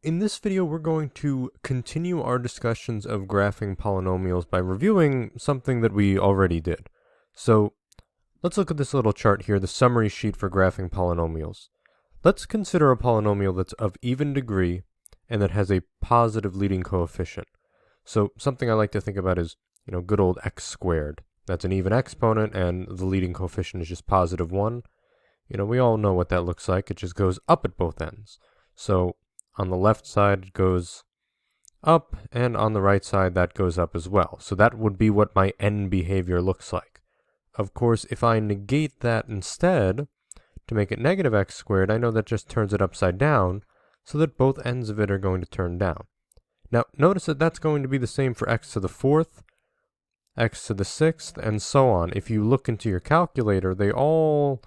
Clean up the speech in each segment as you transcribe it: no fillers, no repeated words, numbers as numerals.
In this video, we're going to continue our discussions of graphing polynomials by reviewing something that we already did. So let's look at this little chart here, the summary sheet for graphing polynomials. Let's consider a polynomial that's of even degree and that has a positive leading coefficient. So something I like to think about is, good old x squared. That's an even exponent and the leading coefficient is just positive 1. We all know what that looks like. It just goes up at both ends. So on the left side it goes up, and on the right side that goes up as well. So that would be what my n behavior looks like. Of course, if I negate that instead, to make it negative x squared, I know that just turns it upside down, so that both ends of it are going to turn down. Now, notice that that's going to be the same for x to the 4th, x to the 6th, and so on. If you look into your calculator, they all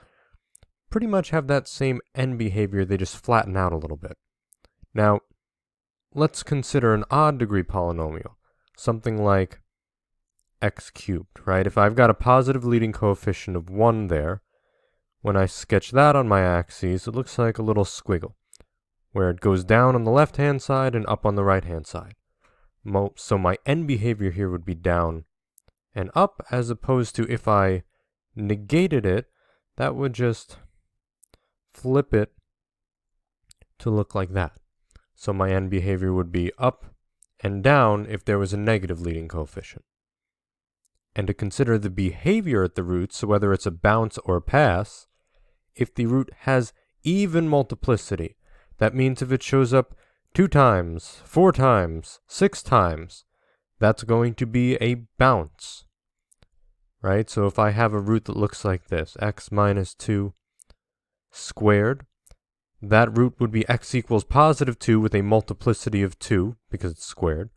pretty much have that same n behavior, they just flatten out a little bit. Now, let's consider an odd degree polynomial, something like x cubed, right? If I've got a positive leading coefficient of 1 there, when I sketch that on my axes, it looks like a little squiggle, where it goes down on the left-hand side and up on the right-hand side. So my n behavior here would be down and up, as opposed to if I negated it, that would just flip it to look like that. So my n behavior would be up and down if there was a negative leading coefficient. And to consider the behavior at the roots, so whether it's a bounce or a pass, if the root has even multiplicity, that means if it shows up 2 times, 4 times, 6 times, that's going to be a bounce, right? So if I have a root that looks like this, x minus 2 squared, that root would be x equals positive 2 with a multiplicity of 2, because it's squared.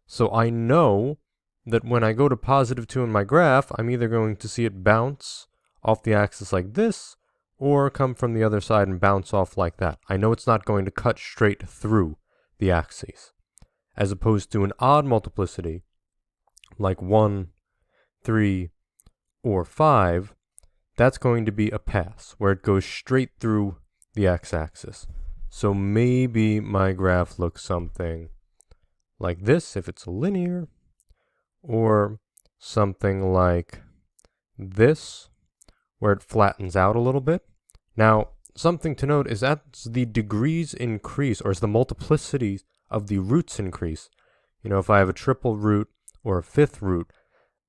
So I know that when I go to positive 2 in my graph, I'm either going to see it bounce off the axis like this, or come from the other side and bounce off like that. I know it's not going to cut straight through the axes. As opposed to an odd multiplicity, like 1, 3, or 5, that's going to be a pass, where it goes straight through the x-axis. So maybe my graph looks something like this if it's linear, or something like this where it flattens out a little bit. Now, something to note is as the degrees increase, or as the multiplicities of the roots increase, if I have a triple root or a fifth root,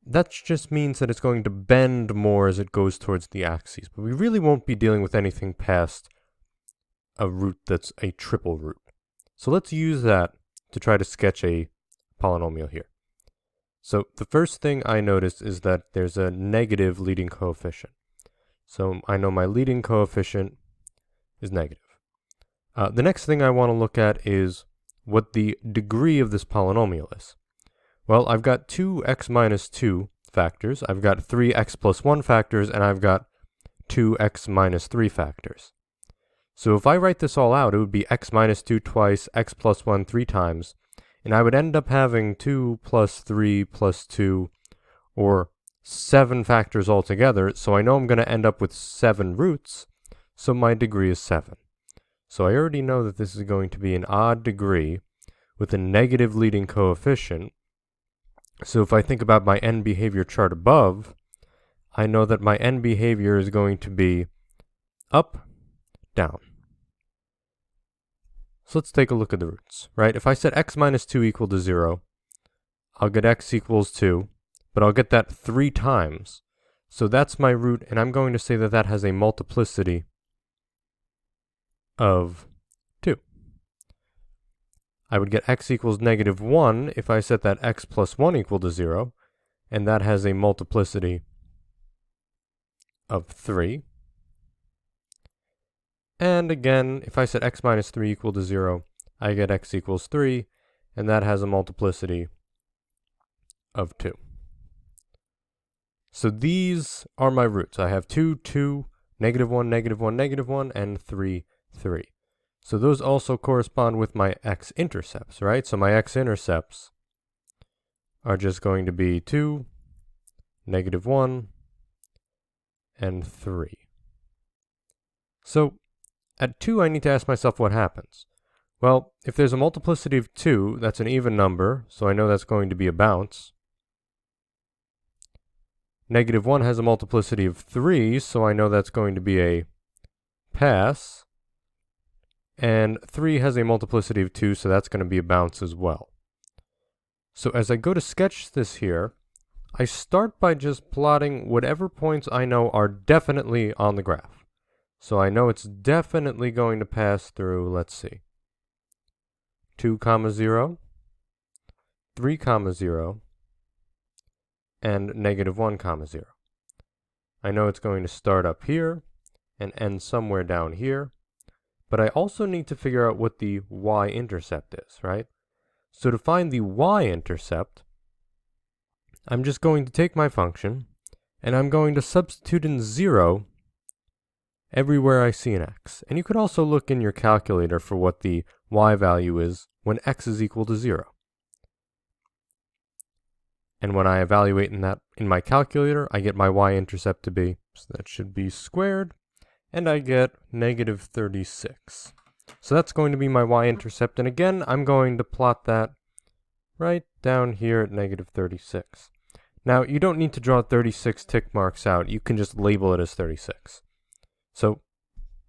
that just means that it's going to bend more as it goes towards the axes. But we really won't be dealing with anything past a root that's a triple root. So let's use that to try to sketch a polynomial here. So the first thing I notice is that there's a negative leading coefficient. So I know my leading coefficient is negative. The next thing I want to look at is what the degree of this polynomial is. Well, I've got 2x minus 2 factors, I've got 3x plus 1 factors, and I've got 2x minus 3 factors. So if I write this all out, it would be x minus 2 twice, x plus 1 3 times, and I would end up having 2 plus 3 plus 2, or 7 factors altogether, so I know I'm going to end up with 7 roots, so my degree is 7. So I already know that this is going to be an odd degree with a negative leading coefficient. So if I think about my n behavior chart above, I know that my n behavior is going to be up, down. So let's take a look at the roots, right? If I set x minus 2 equal to 0, I'll get x equals 2, but I'll get that 3 times. So that's my root, and I'm going to say that that has a multiplicity of 2. I would get x equals negative 1 if I set that x plus 1 equal to 0, and that has a multiplicity of 3. And again, if I set x minus 3 equal to 0, I get x equals 3, and that has a multiplicity of 2. So these are my roots. I have 2, 2, negative 1, negative 1, negative 1, and 3, 3. So those also correspond with my x-intercepts, right? So my x-intercepts are just going to be 2, negative 1, and 3. So at 2, I need to ask myself what happens. Well, if there's a multiplicity of 2, that's an even number, so I know that's going to be a bounce. Negative 1 has a multiplicity of 3, so I know that's going to be a pass. And 3 has a multiplicity of 2, so that's going to be a bounce as well. So as I go to sketch this here, I start by just plotting whatever points I know are definitely on the graph. So I know it's definitely going to pass through, let's see, 2, 0, 3, 0, and negative 1, 0. I know it's going to start up here and end somewhere down here, but I also need to figure out what the y-intercept is, right? So to find the y-intercept, I'm just going to take my function, and I'm going to substitute in 0 everywhere I see an x. And you could also look in your calculator for what the y value is when x is equal to 0. And when I evaluate in my calculator, I get my y-intercept to be, so that should be squared, and I get negative 36. So that's going to be my y-intercept, and again, I'm going to plot that right down here at negative 36. Now, you don't need to draw 36 tick marks out. You can just label it as 36. So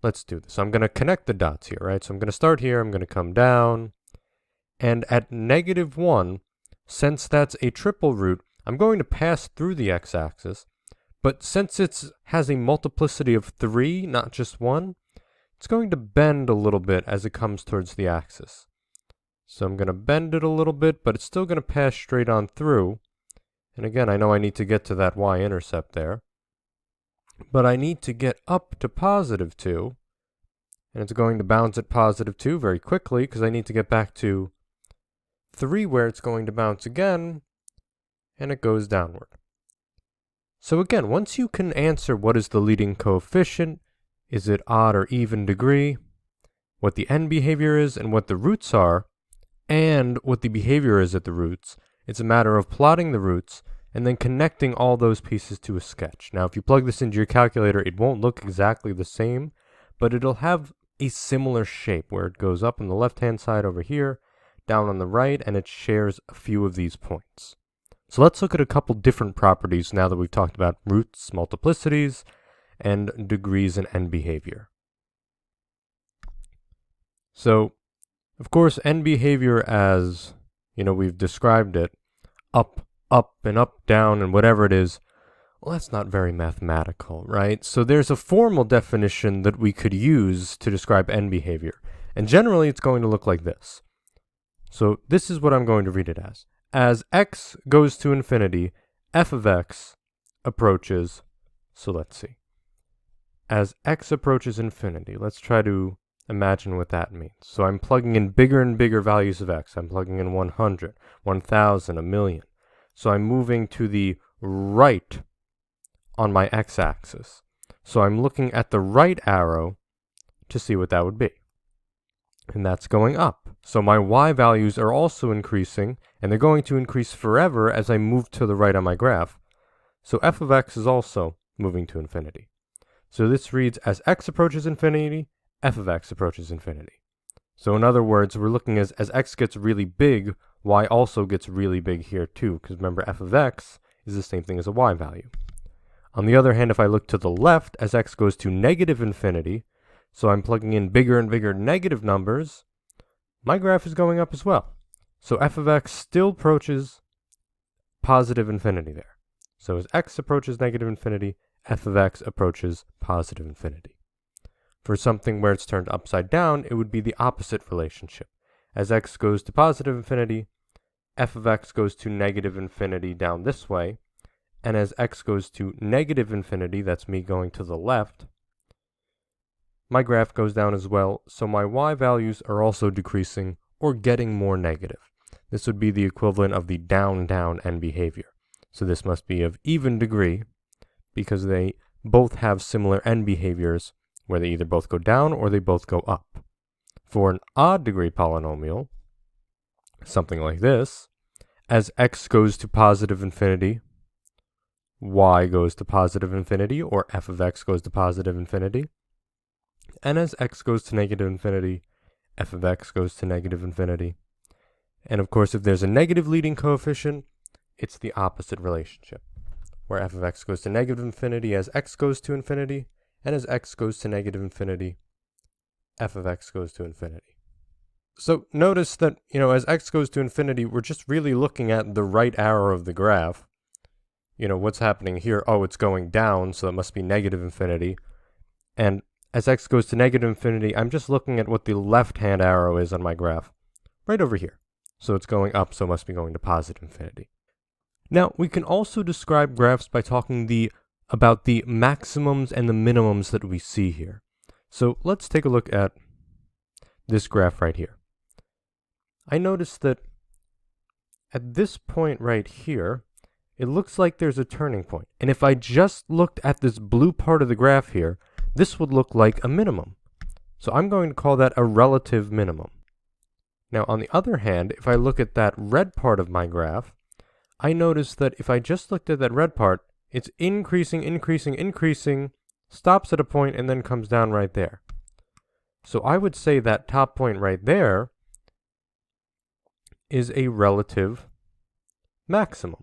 let's do this. I'm going to connect the dots here, right? So I'm going to start here. I'm going to come down. And at negative 1, since that's a triple root, I'm going to pass through the x-axis. But since it has a multiplicity of 3, not just 1, it's going to bend a little bit as it comes towards the axis. So I'm going to bend it a little bit, but it's still going to pass straight on through. And again, I know I need to get to that y-intercept there. But I need to get up to positive 2. And it's going to bounce at positive 2 very quickly, because I need to get back to 3 where it's going to bounce again, and it goes downward. So again, once you can answer what is the leading coefficient, is it odd or even degree, what the end behavior is, and what the roots are, and what the behavior is at the roots, it's a matter of plotting the roots and then connecting all those pieces to a sketch. Now, if you plug this into your calculator, it won't look exactly the same, but it'll have a similar shape where it goes up on the left-hand side over here, down on the right, and it shares a few of these points. So let's look at a couple different properties now that we've talked about roots, multiplicities, and degrees and end behavior. So, of course, end behavior as, we've described it, up, and up, down, and whatever it is, well, that's not very mathematical, right? So there's a formal definition that we could use to describe end behavior. And generally, it's going to look like this. So this is what I'm going to read it as. As x goes to infinity, f of x approaches, so let's see. As x approaches infinity, let's try to imagine what that means. So I'm plugging in bigger and bigger values of x. I'm plugging in 100, 1,000, a million. So I'm moving to the right on my x-axis. So I'm looking at the right arrow to see what that would be. And that's going up. So my y values are also increasing, and they're going to increase forever as I move to the right on my graph. So f of x is also moving to infinity. So this reads, as x approaches infinity, f of x approaches infinity. So in other words, we're looking as x gets really big, y also gets really big here too, because remember f of x is the same thing as a y value. On the other hand, if I look to the left, as x goes to negative infinity, so I'm plugging in bigger and bigger negative numbers, my graph is going up as well. So f of x still approaches positive infinity there. So as x approaches negative infinity, f of x approaches positive infinity. For something where it's turned upside down, it would be the opposite relationship. As x goes to positive infinity, f of x goes to negative infinity down this way, and as x goes to negative infinity, that's me going to the left, my graph goes down as well, so my y values are also decreasing or getting more negative. This would be the equivalent of the down-down end behavior. So this must be of even degree because they both have similar end behaviors where they either both go down or they both go up. For an odd degree polynomial, something like this, as x goes to positive infinity, y goes to positive infinity, or f of x goes to positive infinity. And as x goes to negative infinity, f of x goes to negative infinity. And of course, if there's a negative leading coefficient, it's the opposite relationship, where f of x goes to negative infinity as x goes to infinity, and as x goes to negative infinity, f of x goes to infinity. So notice that, as x goes to infinity, we're just really looking at the right arrow of the graph. What's happening here? Oh, it's going down, so it must be negative infinity. And as x goes to negative infinity, I'm just looking at what the left-hand arrow is on my graph, right over here. So it's going up, so it must be going to positive infinity. Now, we can also describe graphs by talking about the maximums and the minimums that we see here. So let's take a look at this graph right here. I notice that at this point right here, it looks like there's a turning point. And if I just looked at this blue part of the graph here, this would look like a minimum. So I'm going to call that a relative minimum. Now, on the other hand, if I look at that red part of my graph, I notice that if I just looked at that red part, it's increasing, increasing, increasing, stops at a point, and then comes down right there. So I would say that top point right there is a relative maximum.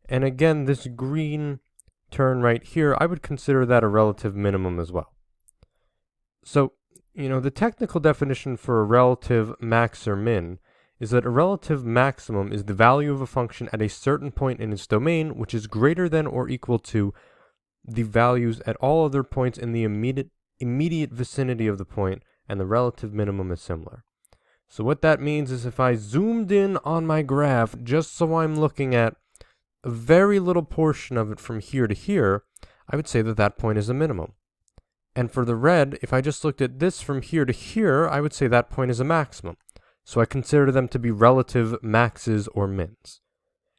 And again, this green turn right here, I would consider that a relative minimum as well. So, the technical definition for a relative max or min is that a relative maximum is the value of a function at a certain point in its domain which is greater than or equal to the values at all other points in the immediate vicinity of the point, and the relative minimum is similar. So what that means is if I zoomed in on my graph just so I'm looking at a very little portion of it from here to here, I would say that that point is a minimum. And for the red, if I just looked at this from here to here, I would say that point is a maximum. So I consider them to be relative maxes or mins.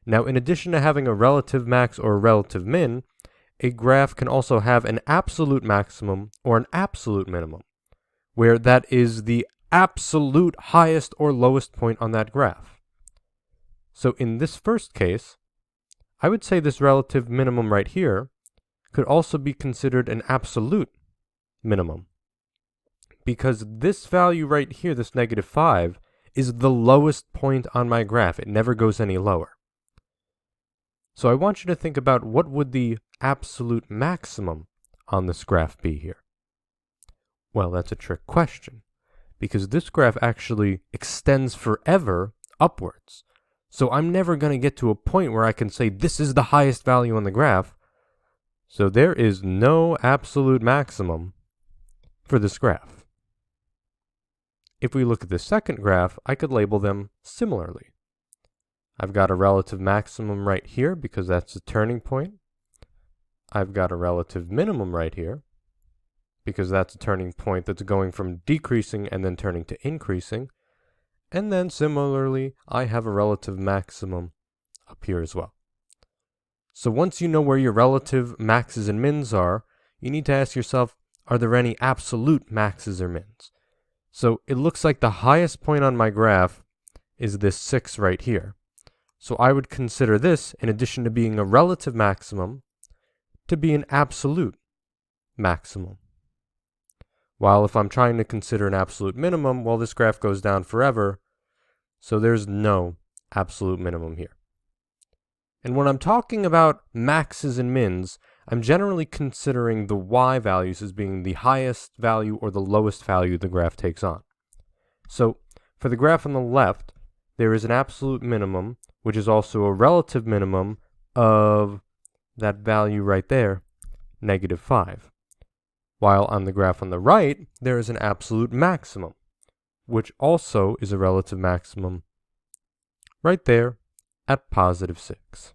Now, in addition to having a relative max or a relative min, a graph can also have an absolute maximum or an absolute minimum, where that is the absolute highest or lowest point on that graph. So in this first case, I would say this relative minimum right here could also be considered an absolute minimum, because this value right here, this -5, is the lowest point on my graph. It never goes any lower. So I want you to think about what would the absolute maximum on this graph be here. Well, that's a trick question, because this graph actually extends forever upwards. So I'm never going to get to a point where I can say this is the highest value on the graph. So there is no absolute maximum for this graph. If we look at the second graph, I could label them similarly. I've got a relative maximum right here because that's a turning point. I've got a relative minimum right here because that's a turning point that's going from decreasing and then turning to increasing. And then similarly, I have a relative maximum up here as well. So once you know where your relative maxes and mins are, you need to ask yourself, are there any absolute maxes or mins? So it looks like the highest point on my graph is this 6 right here. So I would consider this, in addition to being a relative maximum, to be an absolute maximum. While if I'm trying to consider an absolute minimum, well, this graph goes down forever, so there's no absolute minimum here. And when I'm talking about maxes and mins, I'm generally considering the y values as being the highest value or the lowest value the graph takes on. So for the graph on the left, there is an absolute minimum, which is also a relative minimum of that value right there, -5. While on the graph on the right, there is an absolute maximum, which also is a relative maximum right there at +6.